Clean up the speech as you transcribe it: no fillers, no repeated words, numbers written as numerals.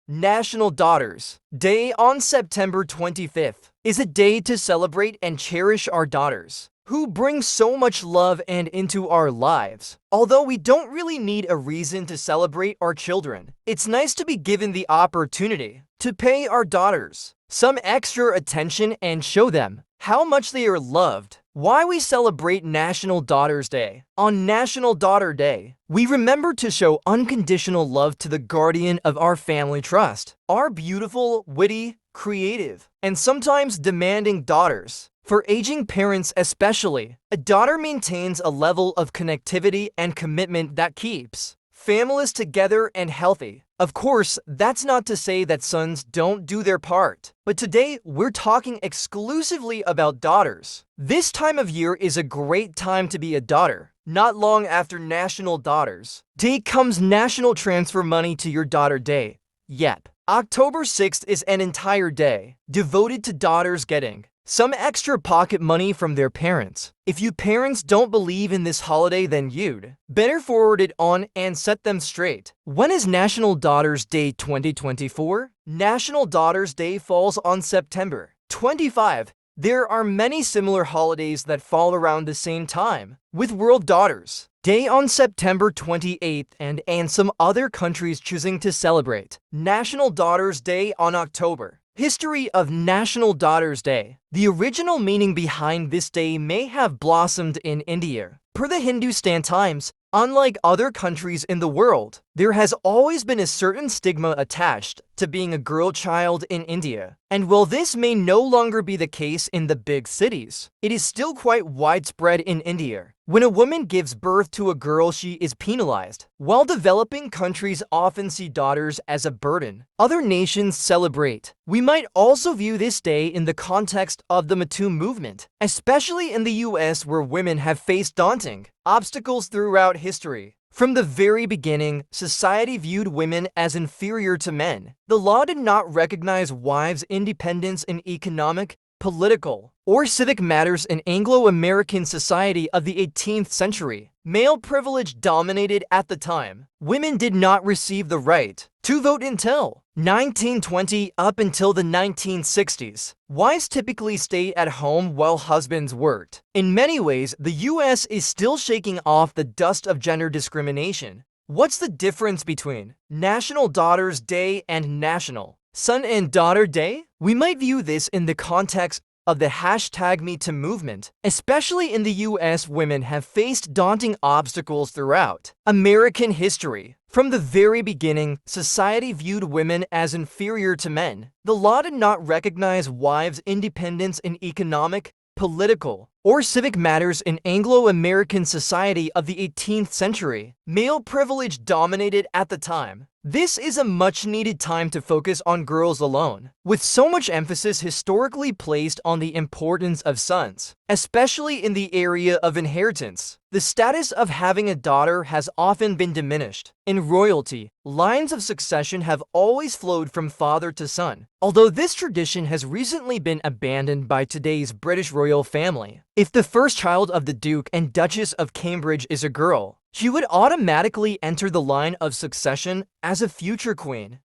National Daughters Day on September 25th is a day to celebrate and cherish our daughters, who bring so much love and into our lives. Although we don't really need a reason to celebrate our children, it's nice to be given the opportunity to pay our daughters some extra attention and show them how much they are loved. Why we celebrate National Daughters Day. On National Daughter Day, we remember to show unconditional love to the guardian of our family trust, our beautiful, witty, creative, and sometimes demanding daughters. For aging parents especially, a daughter maintains a level of connectivity and commitment that keeps families together and healthy. Of course, that's not to say that sons don't do their part, but today we're talking exclusively about daughters. This time of year is a great time to be a daughter. Not long after National Daughters Day comes National Transfer Money to Your Daughter Day. Yep, October 6th is an entire day devoted to daughters getting some extra pocket money from their parents. If you parents don't believe in this holiday, then you'd better forward it on and set them straight. When is National Daughters Day 2024? National Daughters Day falls on September 25. There are many similar holidays that fall around the same time, with World Daughters Day on September 28th and some other countries choosing to celebrate National Daughters Day on October. History of National Daughters Day. The original meaning behind this day may have blossomed in India. Per the Hindustan Times, unlike other countries in the world, there has always been a certain stigma attached to being a girl child in India. And while this may no longer be the case in the big cities, it is still quite widespread in India. When a woman gives birth to a girl, she is penalized. While developing countries often see daughters as a burden other nations celebrate, we might also view this day in the context of the Me Too movement, especially in the US, where women have faced daunting obstacles throughout history. From the very beginning, society viewed women as inferior to men. The law did not recognize wives' independence in economic, political, or civic matters. In Anglo-American society of the 18th century, male privilege dominated at the time. Women did not receive the right to vote until 1920. Up until the 1960s, wives typically stayed at home while husbands worked. In many ways, the US is still shaking off the dust of gender discrimination. What's the difference between National Daughters Day and National Son and Daughter Day? We might view this in the context of the #MeToo movement. Especially in the US, women have faced daunting obstacles throughout American history. From the very beginning, society viewed women as inferior to men. The law did not recognize wives' independence in economic, political, or civic matters. In Anglo-American society of the 18th century, male privilege dominated at the time. This is a much-needed time to focus on girls alone, with so much emphasis historically placed on the importance of sons, especially in the area of inheritance. The status of having a daughter has often been diminished. In royalty, lines of succession have always flowed from father to son, although this tradition has recently been abandoned by today's British royal family. If the first child of the Duke and Duchess of Cambridge is a girl, she would automatically enter the line of succession as a future queen.